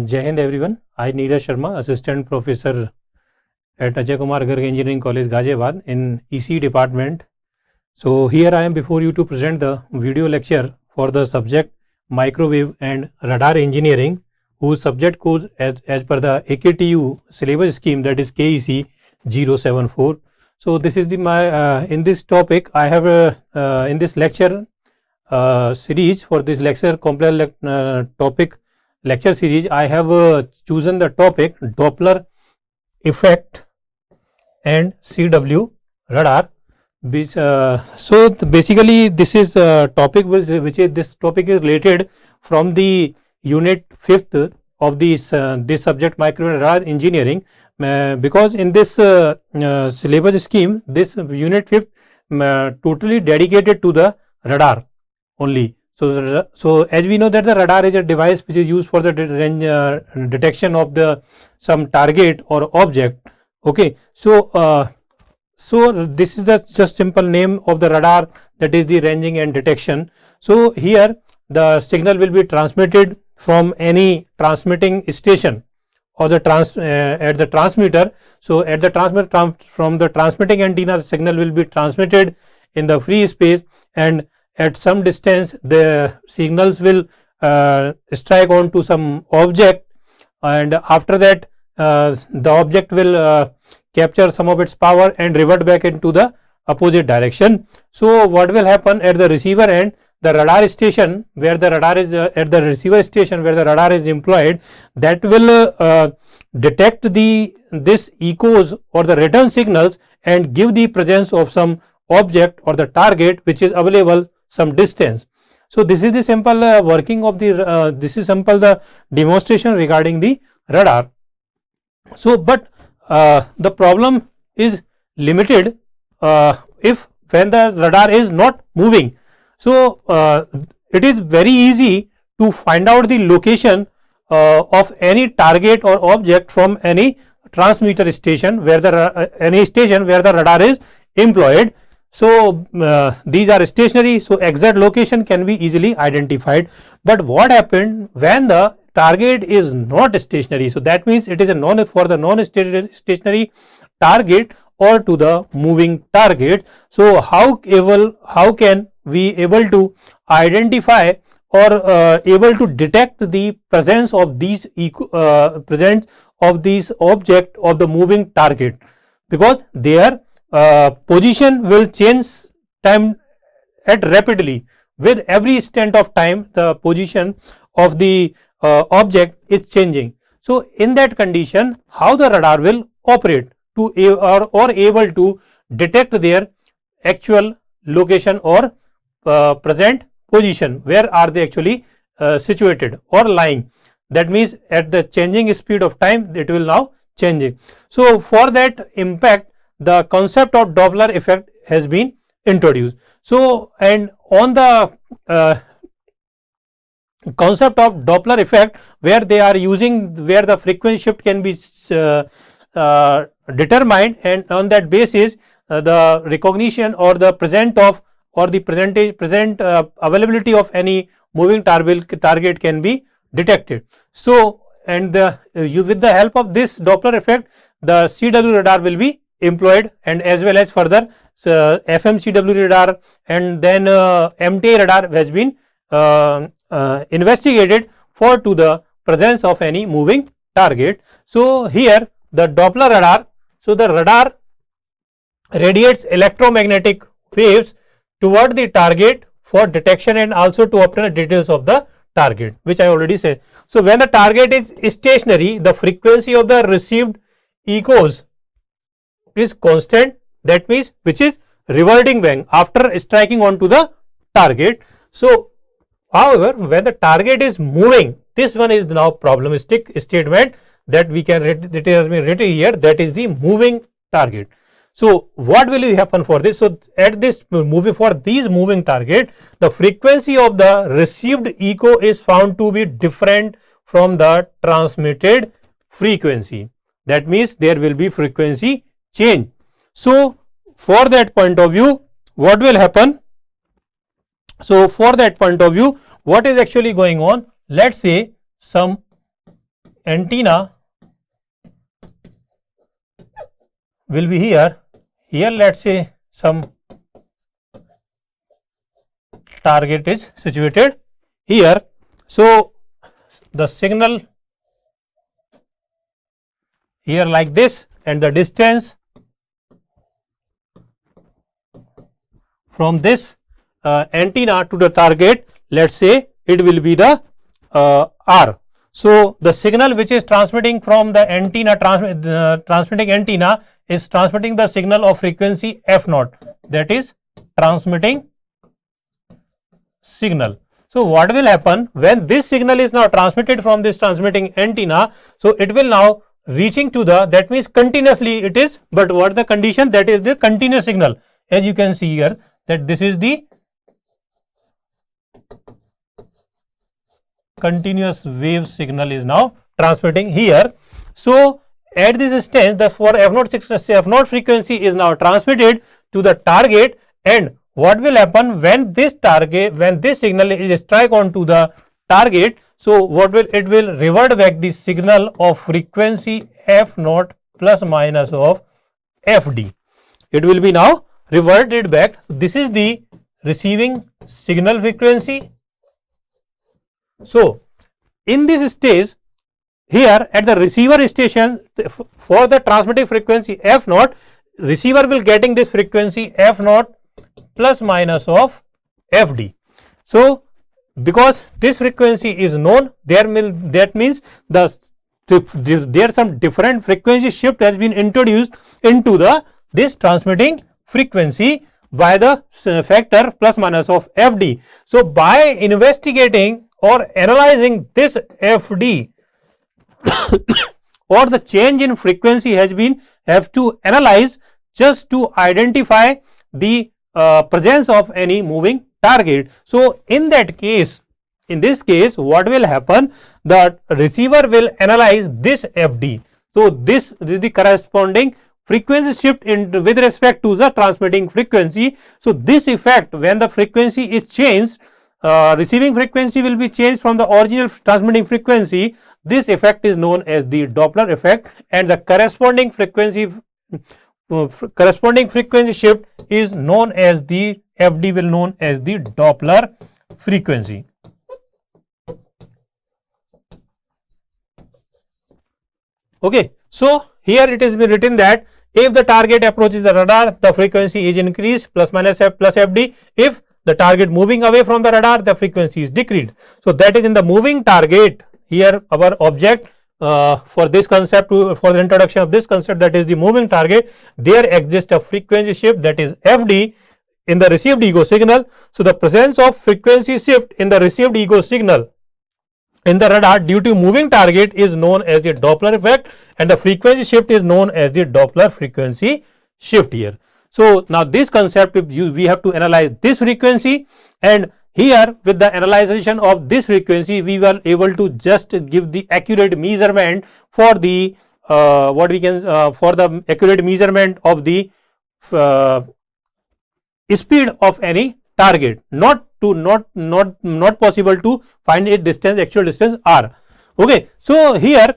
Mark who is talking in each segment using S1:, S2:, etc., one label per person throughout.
S1: Jai Hind everyone. I Neeraj Sharma, Assistant Professor at Ajay Kumar Garg Engineering College, Ghaziabad in EC department. So here I am before you to present the video lecture for the subject Microwave and Radar Engineering, whose subject code as per the AKTU syllabus scheme, that is KEC 074. So this is in this topic I have in this lecture series, for this lecture complex topic lecture series, I have chosen the topic Doppler effect and CW radar. So basically this is a topic this topic is related from the unit 5th of this subject microwave radar engineering, because in this syllabus scheme this unit 5th totally dedicated to the radar only. So as we know that the radar is a device which is used for the detection of some target or object. Okay, so this is the just simple name of the radar, that is the ranging and detection. So here the signal will be transmitted from any transmitting station or the at the transmitter. So at the transmitter, from the transmitting antenna, the signal will be transmitted in the free space, and at some distance the signals will strike onto some object, and after that the object will capture some of its power and revert back into the opposite direction. So what will happen at the receiver end, the radar station where the radar is at the receiver station where the radar is employed, that will detect this echoes or the return signals and give the presence of some object or the target which is available some distance. So this is the simple working of the this is simple the demonstration regarding the radar. So but the problem is limited if when the radar is not moving. So it is very easy to find out the location of any target or object from any transmitter station where any station where the radar is employed. So these are stationary, so exact location can be easily identified. But what happened when the target is not stationary? So that means it is a non-stationary target or to the moving target. So how can we able to identify or able to detect the presence of these object of the moving target, because their position will change time at rapidly. With every instant of time the position of the object is changing. So in that condition, how the radar will operate to or able to detect their actual location or present position, where are they actually situated or lying. That means at the changing speed of time it will now changing. So for that impact, the concept of Doppler effect has been introduced. So and on the concept of Doppler effect, where they are using, where the frequency shift can be determined, and on that basis the recognition or the present availability of any moving target can be detected. So and with the help of this Doppler effect, the CW radar will be employed, and as well as further FMCW radar and then MTA radar has been investigated for to the presence of any moving target. So here the Doppler radar, so the radar radiates electromagnetic waves toward the target for detection and also to obtain details of the target, which I already said. So when the target is stationary, the frequency of the received echoes is constant, that means which is reverting back after striking onto the target. So however, when the target is moving, this one is now problematic statement that we can read, that has been written here, that is the moving target. So what will happen for this? So at this moving, for these moving target, the frequency of the received echo is found to be different from the transmitted frequency. That means there will be frequency change. So for that point of view, what will happen? So for that point of view, what is actually going on? Let's say some antenna will be here. Here let's say some target is situated here. So the signal here like this, and the distance from this antenna to the target, let's say it will be the R. So the signal which is transmitting from the antenna, transmitting antenna is transmitting the signal of frequency f0, that is transmitting signal. So what will happen when this signal is now transmitted from this transmitting antenna? So it will now reaching to the, that means continuously it is, but what the condition, that is the continuous signal. As you can see here, that this is the continuous wave signal is now transmitting here. So at this stage, the for f0 frequency is now transmitted to the target, and what will happen when this target, when this signal is strike onto the target? So what will it will revert back the signal of frequency f0 plus minus of fd. It will be now reverted back. This is the receiving signal frequency. So in this stage, here at the receiver station, for the transmitting frequency f0, receiver will getting this frequency f0 plus minus of fd. So because this frequency is known, that means there some different frequency shift has been introduced into this transmitting frequency by the factor plus minus of fd. So by investigating or analyzing this fd or the change in frequency have to analyze just to identify the presence of any moving target. So in that case, in this case, what will happen? The receiver will analyze this fd. So this is the corresponding frequency shift with respect to the transmitting frequency. So this effect, when the frequency is changed, receiving frequency will be changed from the original transmitting frequency. This effect is known as the Doppler effect, and the corresponding frequency shift is known as the fd, will known as the Doppler frequency. Okay, so here it is written that if the target approaches the radar, the frequency is increased plus minus f plus fd. If the target moving away from the radar, the frequency is decreased. So that is in the moving target. Here our object for this concept, for the introduction of this concept, that is the moving target, there exists a frequency shift, that is fd, in the received ego signal. So the presence of frequency shift in the received ego signal in the radar due to moving target is known as the Doppler effect, and the frequency shift is known as the Doppler frequency shift here. So now this concept, we have to analyze this frequency, and here with the analyzation of this frequency, we were able to just give the accurate measurement for the for the accurate measurement of the speed of any target, not possible to find a distance, actual distance r. Okay, so here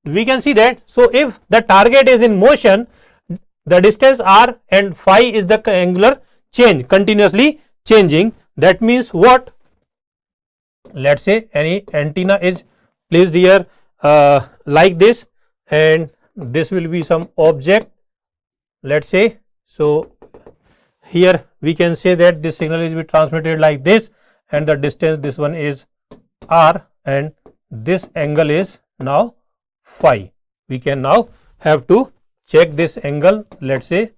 S1: we can see that, so if the target is in motion, the distance r and phi is the angular change, continuously changing. That means what? Let's say any antenna is placed here like this, and this will be some object, let's say. So here we can say that this signal is be transmitted like this, and the distance, this one is r, and this angle is now phi. We can now have to check this angle. Let's say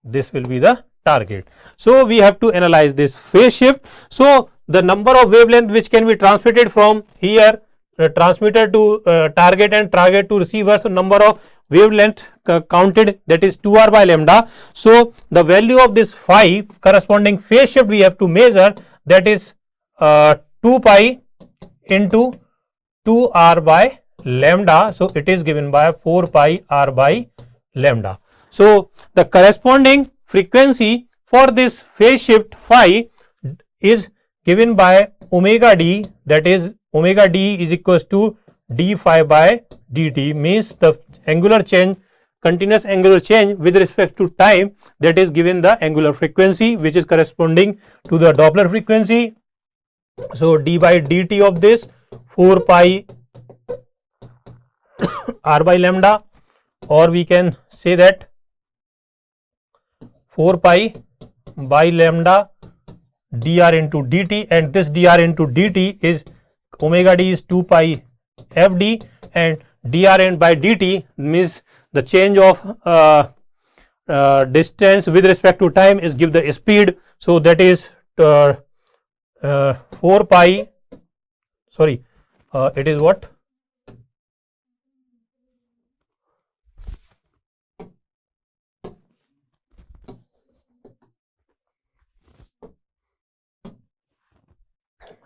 S1: this will be the target. So we have to analyze this phase shift. So the number of wavelength which can be transmitted from here, transmitter to target and target to receiver. So number of wavelength counted, that is 2r by lambda. So the value of this phi, corresponding phase shift, we have to measure, that is 2 pi into 2r by lambda. So it is given by 4 pi r by lambda. So the corresponding frequency for this phase shift phi is given by omega d, that is omega d is equals to d phi by dt, means the angular change, continuous angular change with respect to time, that is given the angular frequency which is corresponding to the Doppler frequency. So d by dt of this 4 pi r by lambda, or we can say that 4 pi by lambda dr into dt, and this dr into dt is omega d is 2 pi fd, and dr by dt means the change of distance with respect to time is give the speed. So that is 4 pi, sorry, it is what?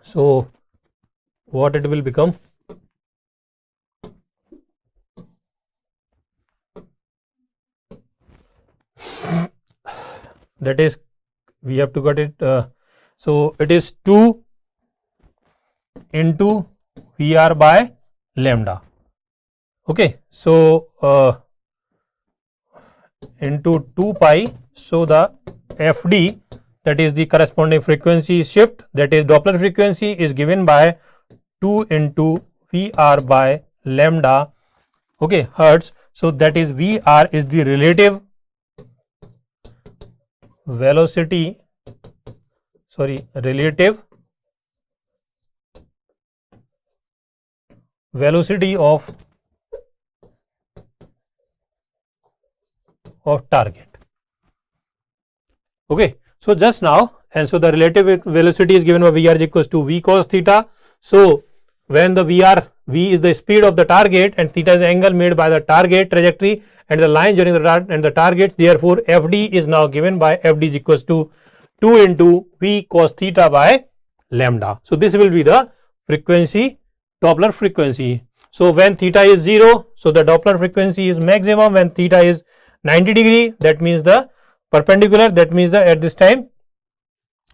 S1: So what it will become? That is, we have to get it. So it is 2 into Vr by lambda. Okay, so into 2 pi. So the Fd, that is the corresponding frequency shift, that is Doppler frequency, is given by 2 into Vr by lambda, okay, hertz. So that is Vr is the relative velocity, relative velocity of target. Okay, so just now, and so the relative velocity is given by Vr is equals to V cos theta. So when the V is the speed of the target and theta is the angle made by the target trajectory and the line during the target, therefore Fd is now given by Fd is equals to 2 into V cos theta by lambda. So this will be the frequency, Doppler frequency. So when theta is 0, so the Doppler frequency is maximum. When theta is 90 degree, that means the perpendicular, that means the at this time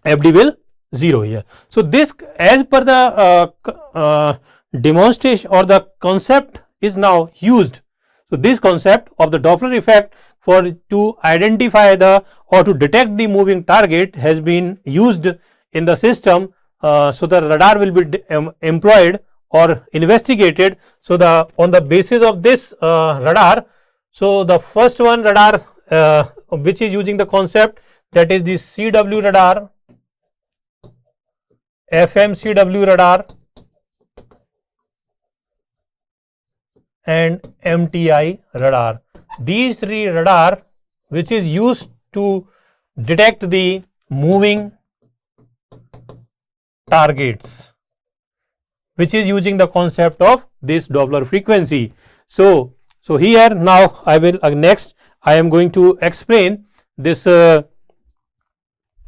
S1: Fd will 0 here. So this, as per the demonstration or the concept is now used. So this concept of the Doppler effect for to identify the or to detect the moving target has been used in the system. So the radar will be employed or investigated. So the on the basis of this radar, so the first one radar which is using the concept, that is the CW radar, FMCW radar and MTI radar. These three radar which is used to detect the moving targets, which is using the concept of this Doppler frequency. So here now I will next I am going to explain this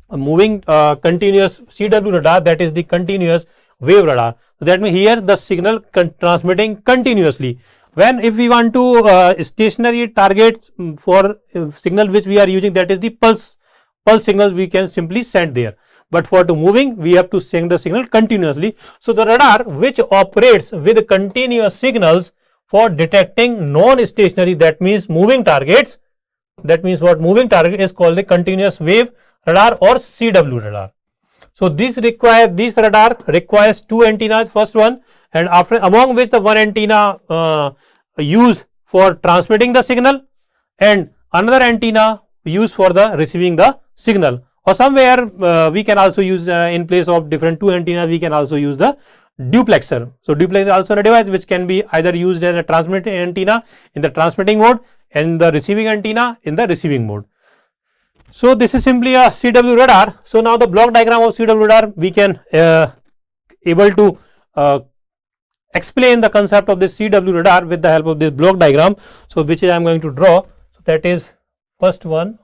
S1: moving continuous CW radar, that is the continuous wave radar. So that means here the signal transmitting continuously. When if we want to stationary targets for signal which we are using, that is the pulse signals, we can simply send there. But for to moving, we have to send the signal continuously. So the radar which operates with continuous signals for detecting non-stationary, that means moving targets, that means what moving target is called the continuous wave radar or CW radar. So this radar requires two antennas, first one, and after among which the one antenna used for transmitting the signal and another antenna used for the receiving the signal, or somewhere we can also use in place of different two antennas we can also use the duplexer. So duplexer is also a device which can be either used as a transmitting antenna in the transmitting mode and the receiving antenna in the receiving mode. So this is simply a CW radar. So now the block diagram of CW radar we can able to explain the concept of this CW radar with the help of this block diagram. So which I am going to draw. So that is first one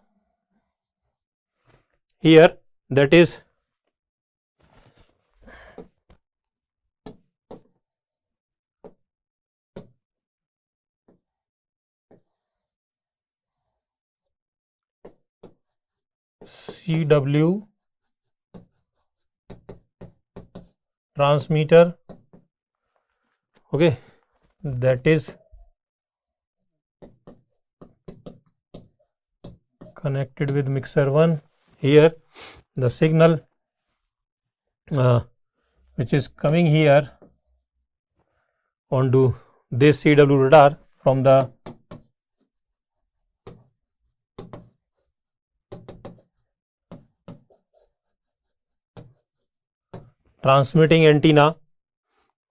S1: here, that is CW transmitter okay, that is connected with mixer 1. Here the signal which is coming here onto this CW radar from the transmitting antenna,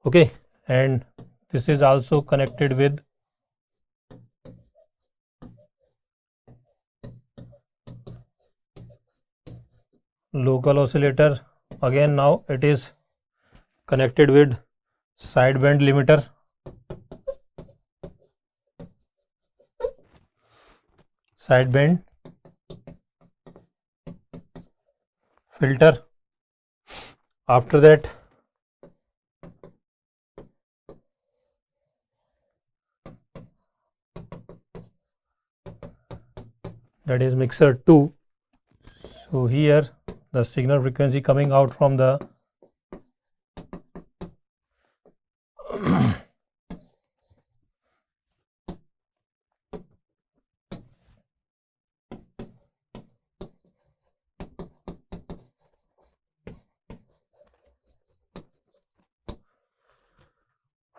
S1: okay, and this is also connected with local oscillator. Again, now it is connected with sideband limiter, sideband filter. After that, that is mixer 2. So here the signal frequency coming out from the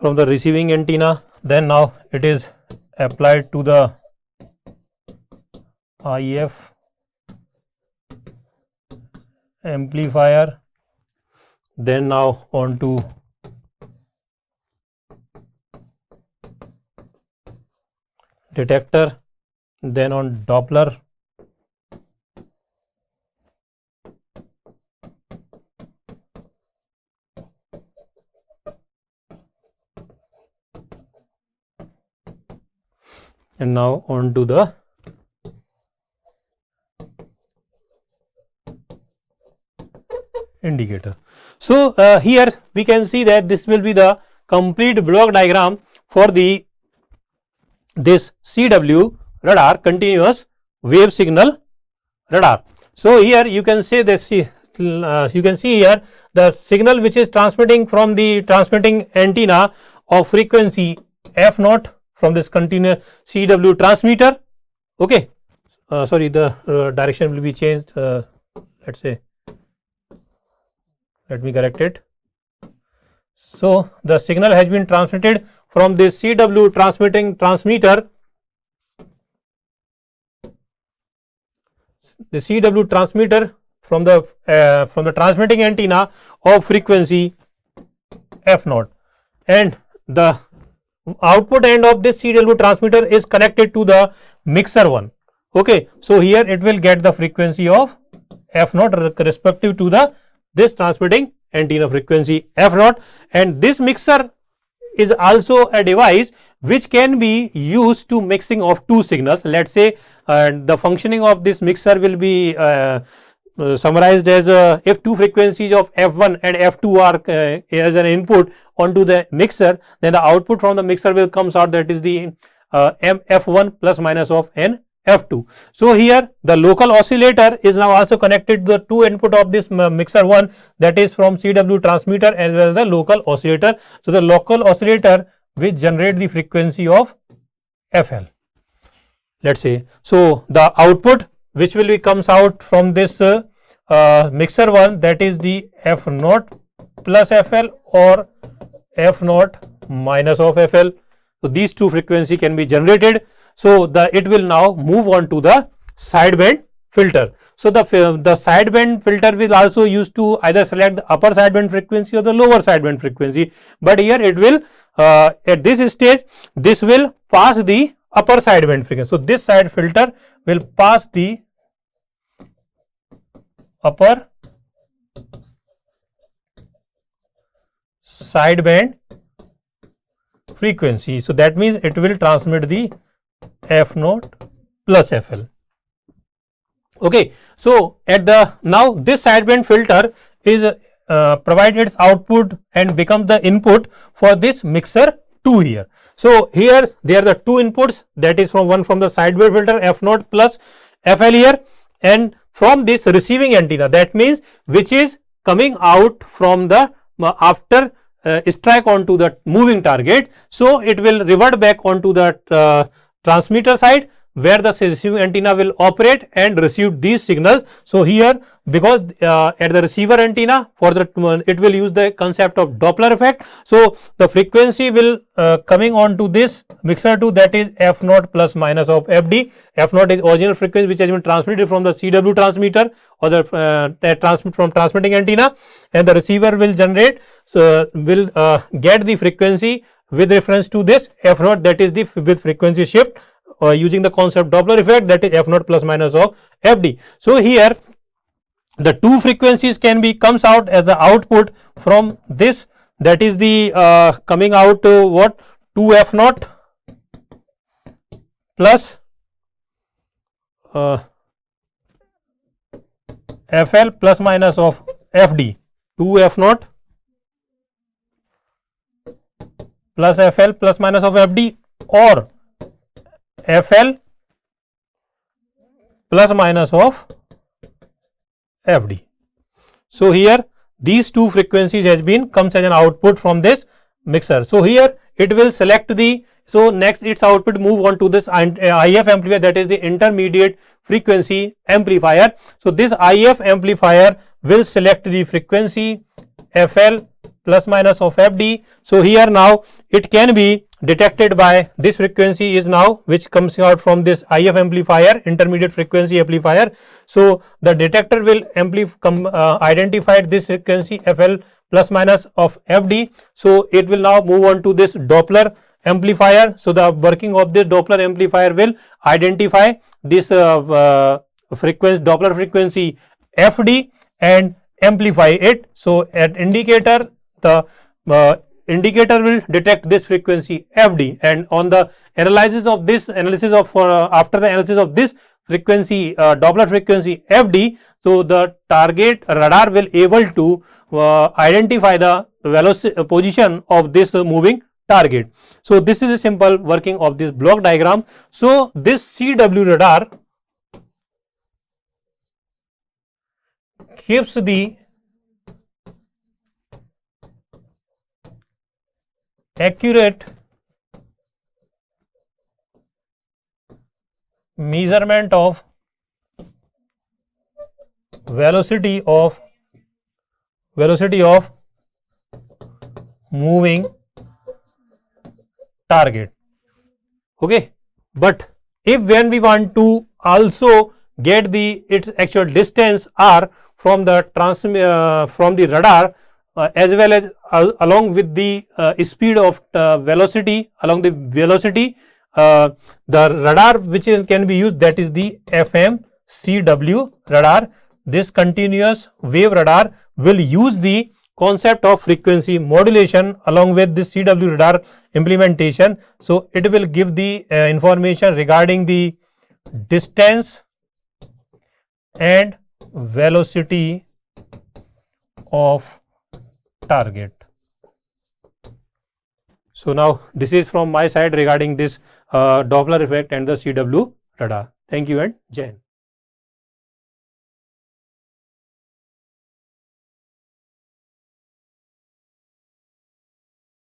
S1: from the receiving antenna, then now it is applied to the IF amplifier, then now on to detector, then on Doppler, and now on to the indicator. So here we can see that this will be the complete block diagram for this CW radar, continuous wave signal radar. So here you can say that you can see here the signal which is transmitting from the transmitting antenna of frequency f0 from this continuous CW transmitter. Okay, sorry, the direction will be changed. Let's say, let me correct it. So the signal has been transmitted from this CW transmitting transmitter, the CW transmitter from the transmitting antenna of frequency f0, and the output end of this CW transmitter is connected to the mixer 1. Okay, so here it will get the frequency of f0 respective to the this transmitting antenna frequency f0, and this mixer is also a device which can be used to mixing of two signals. Let's say the functioning of this mixer will be summarized as if two frequencies of f1 and f2 are as an input onto the mixer, then the output from the mixer will comes out, that is the f1 plus minus of n f2. So here the local oscillator is now also connected to the two input of this mixer 1, that is from CW transmitter as well as the local oscillator. So the local oscillator which generate the frequency of FL, let's say. So the output which will be comes out from this mixer 1, that is the f0 plus FL or f0 minus of FL. So these two frequency can be generated. So it will now move on to the sideband filter. So the sideband filter will also used to either select the upper sideband frequency or the lower sideband frequency, but here it will at this stage this will pass the upper sideband frequency. So this side filter will pass the upper sideband frequency. So that means it will transmit the f0 plus FL. Okay, so at the now this sideband filter is provide its output and becomes the input for this mixer 2 here. So here there are the two inputs, that is from one from the sideband filter f0 plus FL here, and from this receiving antenna, that means which is coming out from the after strike onto the moving target. So it will revert back onto the transmitter side, where the receiving antenna will operate and receive these signals. So here, because at the receiver antenna, for the it will use the concept of Doppler effect. So the frequency will coming on to this mixer 2, that is f naught plus minus of fd. F naught is original frequency which has been transmitted from the CW transmitter or the from transmitting antenna, and the receiver will generate, so will get the frequency with reference to this f naught, that is the with frequency shift using the concept Doppler effect, that is f naught plus minus of fd. So here the two frequencies can be comes out as the output from this, that is the coming out to what, 2 f naught plus fl plus minus of fd, 2 f naught plus fl plus minus of fd, or fl plus minus of fd. So here these two frequencies has been comes as an output from this mixer. So here it will select the, so next its output move on to this IF amplifier, that is the intermediate frequency amplifier. So this IF amplifier will select the frequency fl plus minus of fd. So here now it can be detected by this frequency is now which comes out from this IF amplifier, intermediate frequency amplifier. So the detector will identify this frequency fl plus minus of fd. So it will now move on to this Doppler amplifier. So the working of this Doppler amplifier will identify this frequency, Doppler frequency fd, and amplify it. So at indicator, the indicator will detect this frequency fd, and on the analysis of this after the analysis of this frequency Doppler frequency fd, so the target radar will able to identify the velocity position of this moving target. So this is a simple working of this block diagram. So this CW radar gives the accurate measurement of velocity of moving target. Okay, but if when we want to also get the its actual distance r from the radar as well as along with the speed of velocity, along the velocity, the radar which can be used, that is the FMCW radar. This continuous wave radar will use the concept of frequency modulation along with this CW radar implementation. So it will give the information regarding the distance and velocity of target. So now this is from my side regarding this Doppler effect and the CW radar. Thank you and Jai Hind.